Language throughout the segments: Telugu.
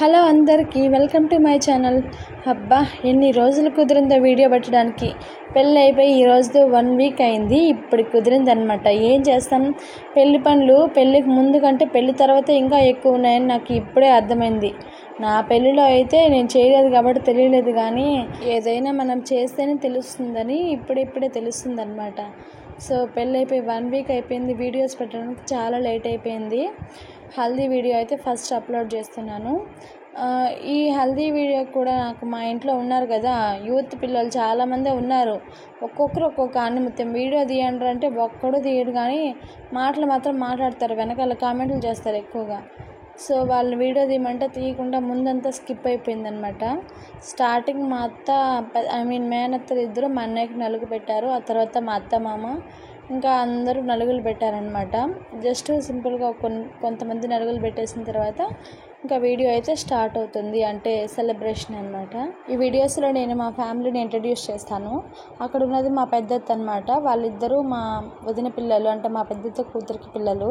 హలో అందరికీ వెల్కమ్ టు మై ఛానల్. అబ్బా ఎన్ని రోజులు కుదిరిందో వీడియో పెట్టడానికి. పెళ్ళి అయిపోయి ఈ రోజుతో 1 వీక్ అయింది. ఇప్పుడు కుదిరిందనమాట. ఏం చేస్తాం, పెళ్లి పనులు పెళ్ళికి ముందు కంటే పెళ్లి తర్వాత ఇంకా ఎక్కువ ఉన్నాయని నాకు ఇప్పుడే అర్థమైంది. నా పెళ్ళిలో అయితే నేను చేయలేదు కాబట్టి తెలియలేదు, కానీ ఏదైనా మనం చేస్తేనే తెలుస్తుందని ఇప్పుడే తెలుస్తుంది అనమాట. సో పెళ్ళి అయిపోయి 1 వీక్ అయిపోయింది. వీడియోస్ పెట్టడానికి చాలా లేట్ అయిపోయింది. హల్దీ వీడియో అయితే ఫస్ట్ అప్లోడ్ చేస్తున్నాను. ఈ హల్దీ వీడియో కూడా నాకు మా ఇంట్లో ఉన్నారు కదా యూత్ పిల్లలు చాలామంది ఉన్నారు. ఒక్కొక్కరు ఒక్కొక్క ఆణిముత్యం. వీడియో తీయండి అంటే ఒక్కడు తీయడు, కానీ మాటలు మాత్రం మాట్లాడతారు, వెనకాల కామెంట్లు చేస్తారు ఎక్కువగా. సో వాళ్ళు వీడియో తీయమంటే తీయకుండా ముందంతా స్కిప్ అయిపోయిందనమాట. స్టార్టింగ్ మా అత్త మేనత్తలు ఇద్దరు మా అన్నయ్యకి నలుగు పెట్టారు. ఆ తర్వాత మా అత్త మామ ఇంకా అందరూ నలుగులు పెట్టారనమాట. జస్ట్ సింపుల్గా కొంతమంది నలుగులు పెట్టేసిన తర్వాత ఇంకా వీడియో అయితే స్టార్ట్ అవుతుంది, అంటే సెలబ్రేషన్ అనమాట. ఈ వీడియోస్లో నేను మా ఫ్యామిలీని ఇంట్రడ్యూస్ చేస్తాను. అక్కడ ఉన్నది మా పెద్దత్త అనమాట. వాళ్ళిద్దరూ మా వదిన పిల్లలు, అంటే మా పెద్దత్త కూతురికి పిల్లలు.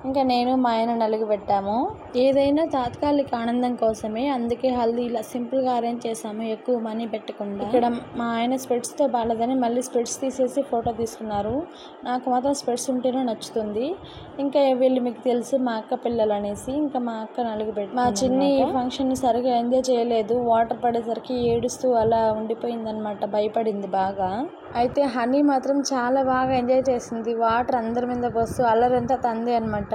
ఇంకా నేను మా ఆయన నలుగు పెట్టాము. ఏదైనా తాత్కాలిక ఆనందం కోసమే, అందుకే హల్దీ ఇలా సింపుల్గా అరేంజ్ చేసాము, ఎక్కువ మనీ పెట్టకుండా. ఇక్కడ మా ఆయన స్పెట్స్తో బాగాలేదని మళ్ళీ స్పెట్స్ తీసేసి ఫోటో తీసుకున్నారు. నాకు మాత్రం స్పెట్స్ ఉంటేనే నచ్చుతుంది. ఇంకా వీళ్ళు మీకు తెలుసు మా అక్క పిల్లలు అనేసి, ఇంకా మా అక్క నలుగు పెట్టి మా చిన్ని ఈ ఫంక్షన్ని సరిగా ఎంజాయ్ చేయలేదు. వాటర్ పడేసరికి ఏడుస్తూ అలా ఉండిపోయిందనమాట, భయపడింది బాగా. అయితే హనీ మాత్రం చాలా బాగా ఎంజాయ్ చేసింది. వాటర్ అందరి మీద పోస్తూ అల్లరంతా తంది అనమాట.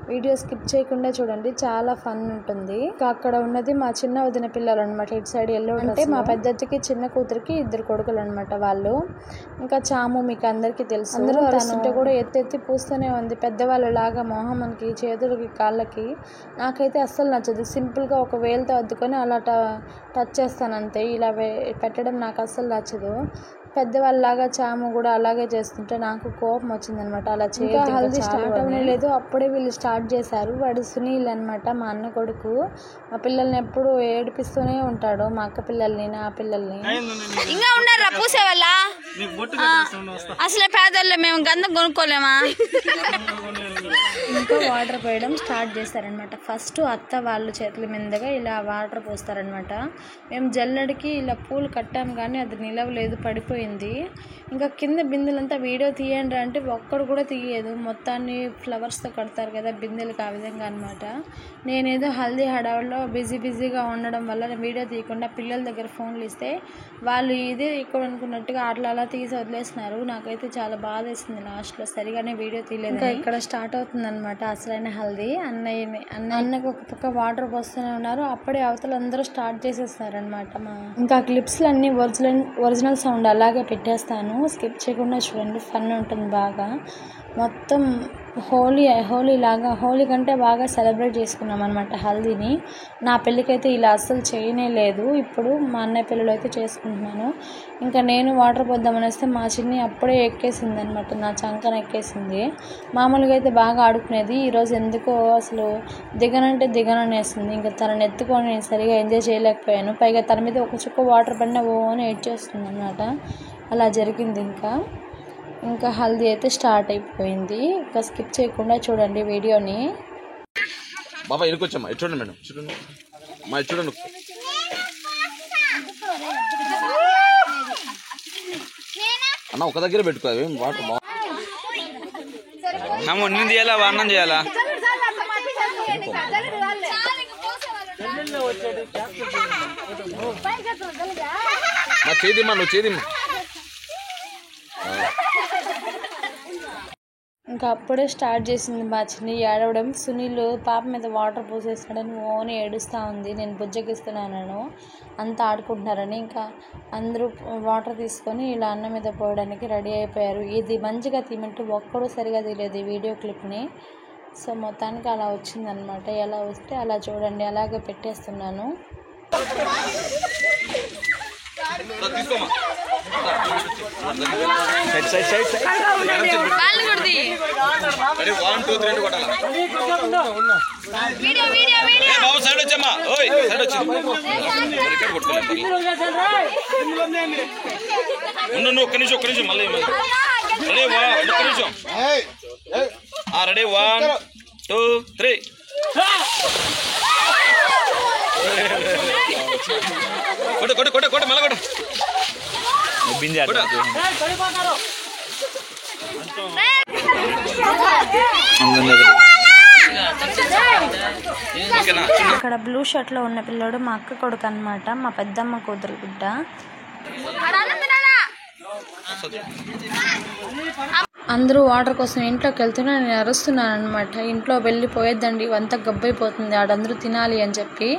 వీడియో స్కిప్ చేయకుండా చూడండి, చాలా ఫన్ ఉంటుంది. అక్కడ ఉన్నది మా చిన్న వదిన పిల్లలు అనమాట. ఇటు సైడ్ ఎల్లో అంటే మా పెద్దకి చిన్న కూతురికి 2 కొడుకులు అనమాట వాళ్ళు. ఇంకా చాము మీకు అందరికీ తెలుసు. అందరూ అరుస్తుంటే కూడా ఎత్తి పూస్తూనే ఉంది, పెద్దవాళ్ళు లాగా మొహంకి, చేతులకి, కాళ్ళకి. నాకైతే అస్సలు నచ్చదు. సింపుల్గా ఒక వేలుతో అద్దుకొని అలా టచ్ చేస్తాను అంతే. ఇలా పెట్టడం నాకు అస్సలు నచ్చదు. పెద్దవాళ్ళలాగా చాము కూడా అలాగే చేస్తుంటే నాకు కోపం వచ్చిందనమాట. అలా చేయడం హల్దీ స్టార్ట్ అవ్వనే లేదు, అప్పుడే వీళ్ళు స్టార్ట్ చేశారు. వాడు సునీల్ అనమాట, మా అన్న కొడుకు. మా పిల్లల్ని ఎప్పుడు ఏడిపిస్తూనే ఉంటాడు, మా అక్క పిల్లల్ని, నా పిల్లల్ని. ఇంకా ఉన్నారా పూసే వాళ్ళ? అసలే పేదోళ్ళే మేము, గంధం కొనుక్కోలేమా? ఇంకా వాటర్ పోయడం స్టార్ట్ చేస్తారనమాట. ఫస్ట్ అత్త వాళ్ళ చేతుల మీదుగా ఇలా వాటర్ పోస్తారనమాట. మేము జల్లడికి ఇలా పూలు కట్టాం, కానీ అది నిలవలేదు, పడిపోయింది. ఇంకా కింద బిందెలంతా వీడియో తీయండి అంటే ఒక్కడు కూడా తీయలేదు. మొత్తాన్ని ఫ్లవర్స్తో కడతారు కదా బిందెలకు, ఆ విధంగా అనమాట. నేనేదో హల్దీ హడావుల్లో బిజీగా ఉండడం వల్ల వీడియో తీయకుండా పిల్లల దగ్గర ఫోన్లు ఇస్తే వాళ్ళు ఇదే ఎక్కువ అనుకున్నట్టుగా అలా తీసి వదిలేస్తున్నారు. నాకైతే చాలా బాధ వేసింది. లాస్ట్లో సరిగానే వీడియో తీయలేదు. ఇంకా ఇక్కడ స్టార్ట్ అవుతుంది అనమాట అసలైన హల్దీ. అన్నకు ఒక పక్క వాటర్ పోస్తూనే ఉన్నారు, అప్పుడే అవతల అందరూ స్టార్ట్ చేసేస్తారనమాట. ఇంకా క్లిప్స్లు అన్నీ ఒరిజినల్ సౌండ్ అలాగే పెట్టేస్తాను, స్కిప్ చేయకుండా చూడండి, ఫన్ ఉంటుంది బాగా. మొత్తం హోలీ కంటే బాగా సెలబ్రేట్ చేసుకున్నాం అనమాట హల్దీని. నా పెళ్ళికైతే ఇలా అస్సలు చేయనే లేదు. ఇప్పుడు మా అన్నయ్య పెళ్ళిలో అయితే చేసుకుంటున్నాను. ఇంకా నేను వాటర్ పోద్దామని వస్తే మా చిన్ని అప్పుడే ఎక్కేసింది అనమాట, నా చంకన ఎక్కేసింది. మామూలుగా అయితే బాగా ఆడుకునేది, ఈరోజు ఎందుకో అసలు దిగననేస్తుంది. ఇంకా తనని ఎత్తుకొని నేను సరిగా ఎంజాయ్ చేయలేకపోయాను. పైగా తన మీద ఒక చుక్క వాటర్ పడినా అని ఏడ్చేస్తుంది అనమాట. అలా జరిగింది. ఇంకా హల్దీ అయితే స్టార్ట్ అయిపోయింది. ఇంకా స్కిప్ చేయకుండా చూడండి వీడియోని. బాబా ఎనుకొచ్చమ్మా, చూడండి మేడం, చూడండి మా చూడండి. అన్న ఒక దగ్గర పెట్టుకోవాలి వాటర్. నేను చేయాలా, అన్నం చేయాలా? మా చేదిమ్మా, నువ్వు చేదిమ్మా. ఇంకా అప్పుడే స్టార్ట్ చేసింది మా చిన్ని ఏడవడం. సునీల్ పాప మీద వాటర్ పోసేస్తాడని ఓని ఏడుస్తూ ఉంది. నేను బుజ్జగిస్తున్నాను, అంతా ఆడుకుంటున్నారని. ఇంకా అందరూ వాటర్ తీసుకొని ఇలా అన్న మీద పోయడానికి రెడీ అయిపోయారు. ఇది మంచిగా తీయమంటే ఒక్కడూ సరిగా తీయలేదు ఈ వీడియో క్లిప్ని. సో మొత్తానికి అలా వచ్చిందనమాట. ఎలా వస్తే అలా చూడండి, అలాగే పెట్టేస్తున్నాను. ఒక్క నిమిషం మళ్ళీ రెడీ 1 2 3. కొట్టు కొట్టు కొట్టు కొట్టు మళ్ళీ కొట్టు అక్కడ బ్లూ షర్ట్ లో ఉన్న పిల్లోడు మా అక్క కొడుకు అన్నమాట, మా పెద్దమ్మ కూతురు బిడ్డ. అందరూ వాటర్ కోసం ఇంట్లోకి వెళ్తున్నా నేను అరుస్తున్నాను అనమాట. ఇంట్లో వెళ్ళిపోయేద్దండి, ఇవంతా గబ్బైపోతుంది, ఆడందరూ తినాలి అని చెప్పి.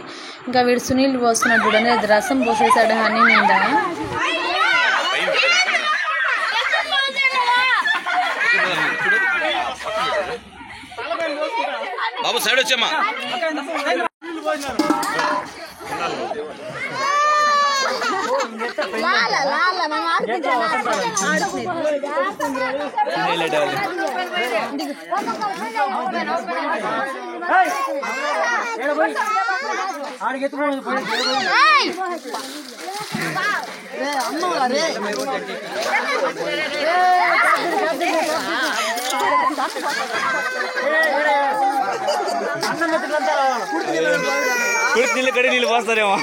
ఇంకా వీడు సునీల్ పోస్తున్నాడు చూడండి, అది రసం పోసేసాడు హనీ మీద. బాబు సైడ్ వచ్చామా. కుడి నీళ్ళు కడి నీళ్ళు పోస్తారేమో.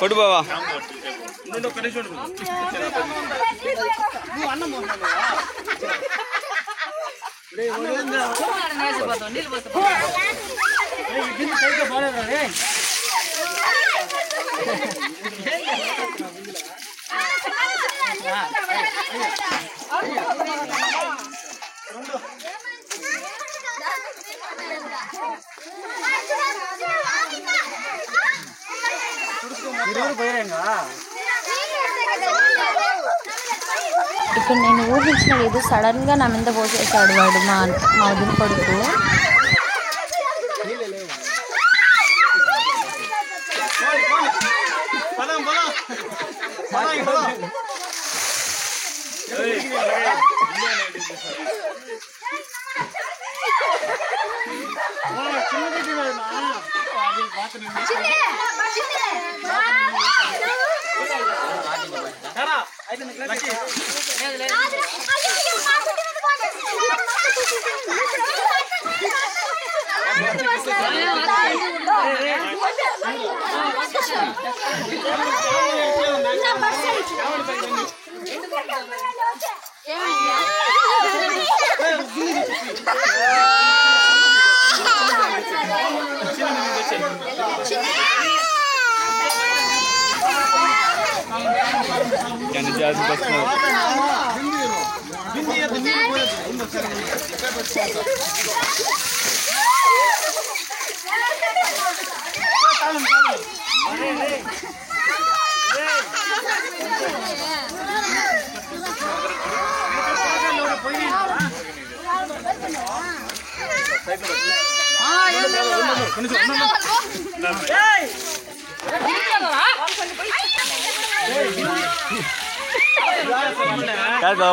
కొట్టు బావా. ఇప్పుడు నేను ఊహించిన లేదు, సడన్ గా నా మీద పోసేసాడు వాడు, మా వదిన కొడుకు.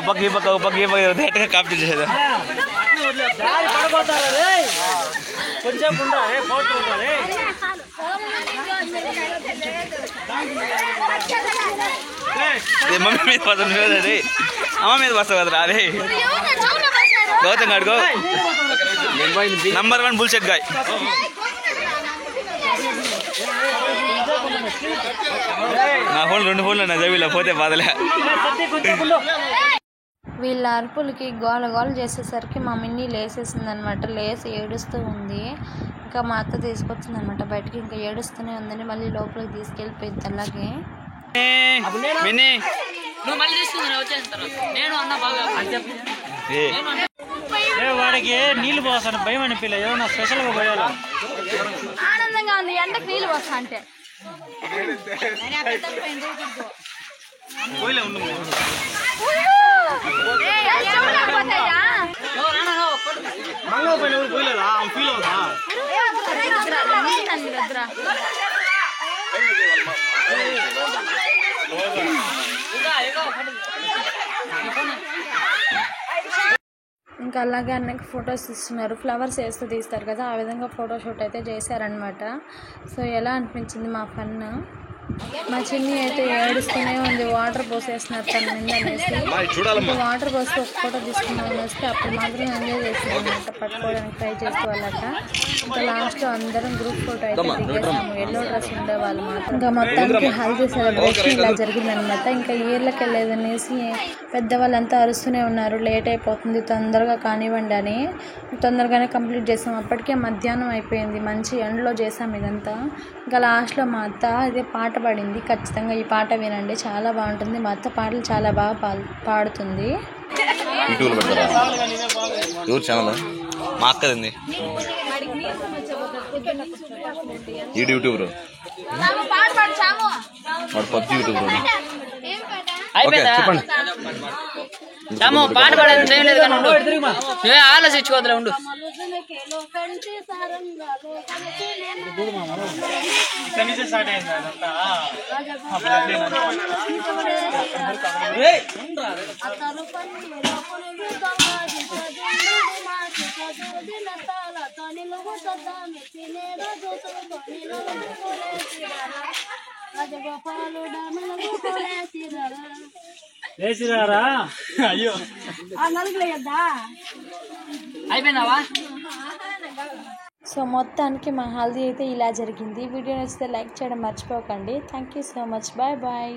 పక్కకి పక్క పక్కకి పక్క కాపీ చేసేదా మమ్మీ మీద పడుతుంది రే, అమ్మ మీద వస్తావు కదరా రే. గౌతమ్ గాడుకో నంబర్ 1 బుల్షెట్ గాయ్. నా ఫోన్ 2 ఫోన్లు నా జేబులో పోతే బాధలే. వీళ్ళ అరుపులకి గోల గోల చేసేసరికి మా మిన్ని లేసేసింది అనమాట. లేసి ఏడుస్తూ ఉంది. ఇంకా మా అత్త తీసుకొచ్చింది అనమాట బయటకి. ఇంకా ఏడుస్తూనే ఉందని మళ్ళీ లోపలికి తీసుకెళ్ళిపోయింది. అలాగే వాడికి నీళ్లు పోస్తాను భయం అనిపించలే, ఏమన్నా స్పెషల్ గా పోయాలి. ఆనందంగా ఉంది, ఎండకు నీళ్ళు పోస్తా అంటే ఇంకా అలాగే అన్నకి ఫొటోస్ ఇస్తున్నారు. ఫ్లవర్స్ వేస్తూ తీస్తారు కదా, ఆ విధంగా ఫోటోషూట్ అయితే చేశారనమాట. సో ఎలా అనిపించింది మా ఫన్? మా చిన్ని అయితే ఏడుస్తూనే ఉంది. వాటర్ పోసేస్తున్నారు తన మీద అనేసి. వాటర్ పోస్తే ఒక ఫోటో తీసుకున్నామని వస్తే అప్పుడు మాత్రం ఎంజాయ్ చేస్తున్నాం అనమాట. పట్టుకోవడానికి ట్రై చేస్తూ వాళ్ళట. ఇంకా లాస్ట్లో అందరం గ్రూప్ ఫోటో అయితే దిగేసాము. ఎల్లో డ్రెస్ ఉండే వాళ్ళు మాత్రం. ఇంకా మొత్తానికి హల్దీ సెలబ్రేషన్ ఇలా జరిగిందనమాట. ఇంకా ఇయర్లకు వెళ్ళేదనేసి పెద్దవాళ్ళంతా అరుస్తూనే ఉన్నారు. లేట్ అయిపోతుంది, తొందరగా కానివ్వండి అని. తొందరగానే కంప్లీట్ చేసాం. అప్పటికే మధ్యాహ్నం అయిపోయింది. మంచి ఎండలో చేసాం ఇదంతా. ఇంకా లాస్ట్లో మా అత్త ఇదే పాట పాడింది. ఖచ్చితంగా ఈ పాట వినండి, చాలా బాగుంటుంది. మా అత్త పాటలు చాలా బాగా పాడుతుంది. మా అక్కదండి యూట్యూబర్ పబ్జి యూట్యూబర్. చెప్పండి. పాట పాడేది ఏం లేదు కానీ ఆలోచించుకోవద్దులే ఉండు. లేచిరారా అయ్యో అయిపోయిందావా? సో మొత్తానికి మా హల్దీ అయితే ఇలా జరిగింది. వీడియో నచ్చితే లైక్ చేయడం మర్చిపోకండి. Thank you so much. Bye bye.